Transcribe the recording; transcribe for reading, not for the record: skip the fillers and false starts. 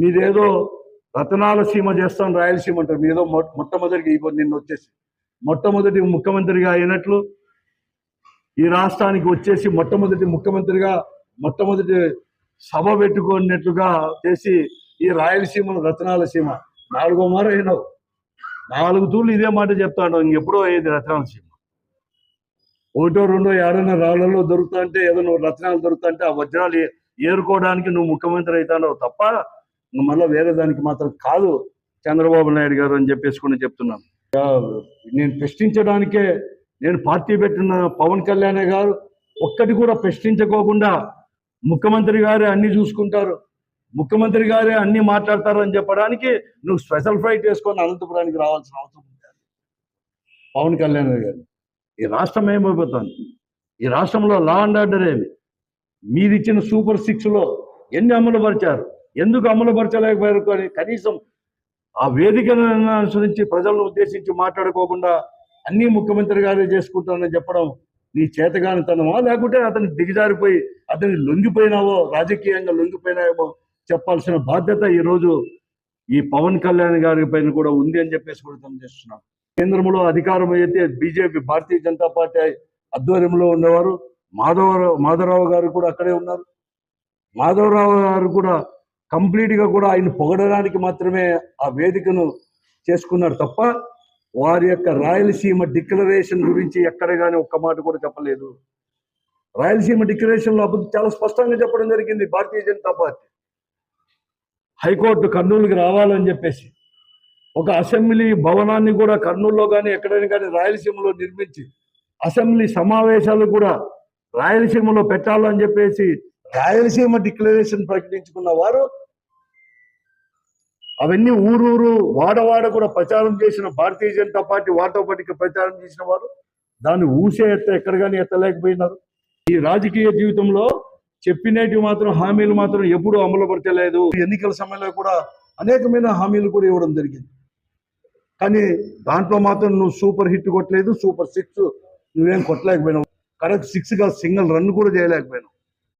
మీదేదో రతనాల సీమ చేస్తాం రాయలసీమ అంటారు. మీదో మొట్టమొదటిగా ఇప్పుడు నిన్న వచ్చేసి మొట్టమొదటి ముఖ్యమంత్రిగా అయినట్లు ఈ రాష్ట్రానికి వచ్చేసి మొట్టమొదటి ముఖ్యమంత్రిగా మొట్టమొదటి సభ పెట్టుకున్నట్లుగా చేసి ఈ రాయలసీమను రతనాల సీమ 4వ మారు అయినావు. 4 తూర్లు ఇదే మాట చెప్తాడు. ఇంకెప్పుడో అయ్యేది రతనాల సీమ. 1, 2 ఏడన్నా రాళ్లలో దొరుకుతా అంటే ఏదో నువ్వు రత్నాలు దొరుకుతా అంటే ఆ వజ్రాలు ఏరుకోవడానికి నువ్వు ముఖ్యమంత్రి అవుతావు తప్ప మళ్ళీ వేరే దానికి మాత్రం కాదు చంద్రబాబు నాయుడు గారు అని చెప్పేసుకుని చెప్తున్నాను. నేను ప్రశ్నించడానికే నేను పార్టీ పెట్టిన పవన్ కళ్యాణ్ గారు ఒక్కటి కూడా ప్రశ్నించుకోకుండా ముఖ్యమంత్రి గారే అన్ని చూసుకుంటారు, ముఖ్యమంత్రి గారే అన్ని మాట్లాడతారు అని చెప్పడానికి నువ్వు స్పెషల్ ఫ్లైట్ వేసుకొని అనంతపురానికి రావాల్సిన అవసరం ఉంది. పవన్ కళ్యాణ్ గారు ఈ రాష్ట్రం ఏమైపోతుంది? ఈ రాష్ట్రంలో లా అండ్ ఆర్డర్ ఏమి? మీరిచ్చిన సూపర్ 6లో ఎన్ని అమలు పరిచారు? ఎందుకు అమలు పరచలేకపోయారు? కానీ కనీసం ఆ వేదికను అనుసరించి ప్రజలను ఉద్దేశించి మాట్లాడుకోకుండా అన్నీ ముఖ్యమంత్రి గారే చేసుకుంటానని చెప్పడం నీ చేతగానితనమా, లేకుంటే అతనికి దిగజారిపోయి అతనికి లొంగిపోయినావో, రాజకీయంగా లొంగిపోయినావేమో చెప్పాల్సిన బాధ్యత ఈరోజు ఈ పవన్ కళ్యాణ్ గారి పైన కూడా ఉంది అని చెప్పేసి కూడా తెలియజేస్తున్నాం. కేంద్రంలో అధికారం అయితే బీజేపీ భారతీయ జనతా పార్టీ ఆధ్వర్యంలో ఉండేవారు. మాధవరావు గారు కూడా అక్కడే ఉన్నారు. మాధవరావు గారు కూడా కంప్లీట్గా కూడా ఆయన పొగడడానికి మాత్రమే ఆ వేదికను చేసుకున్నారు తప్ప వారి యొక్క రాయలసీమ డిక్లరేషన్ గురించి ఎక్కడ కానీ ఒక్క మాట కూడా చెప్పలేదు. రాయలసీమ డిక్లరేషన్లో అప్పుడు చాలా స్పష్టంగా చెప్పడం జరిగింది. భారతీయ జనతా పార్టీ హైకోర్టు కర్నూలుకి రావాలని చెప్పేసి ఒక అసెంబ్లీ భవనాన్ని కూడా కర్నూలులో కానీ ఎక్కడైనా కానీ రాయలసీమలో నిర్మించి అసెంబ్లీ సమావేశాలు కూడా రాయలసీమలో పెట్టాలని చెప్పేసి రాయలసీమ డిక్లరేషన్ ప్రకటించుకున్న వారు అవన్నీ ఊరూరు వాడవాడ కూడా ప్రచారం చేసిన భారతీయ జనతా పార్టీ వాటోపటికి ప్రచారం చేసిన వారు దాన్ని ఊసే ఎక్కడ కానీ ఎత్తలేకపోయినారు. ఈ రాజకీయ జీవితంలో చెప్పినవి మాత్రం హామీలు మాత్రం ఎప్పుడూ అమలుపరచలేదు. ఎన్నికల సమయంలో కూడా అనేకమైన హామీలు కూడా ఇవ్వడం జరిగింది. కానీ దాంట్లో మాత్రం నువ్వు సూపర్ హిట్ కొట్టలేదు, సూపర్ 6 నువ్వేం కొట్టలేకపోయినావు. కరెక్ట్ 6గా సింగిల్ రన్ కూడా చేయలేకపోయినావు.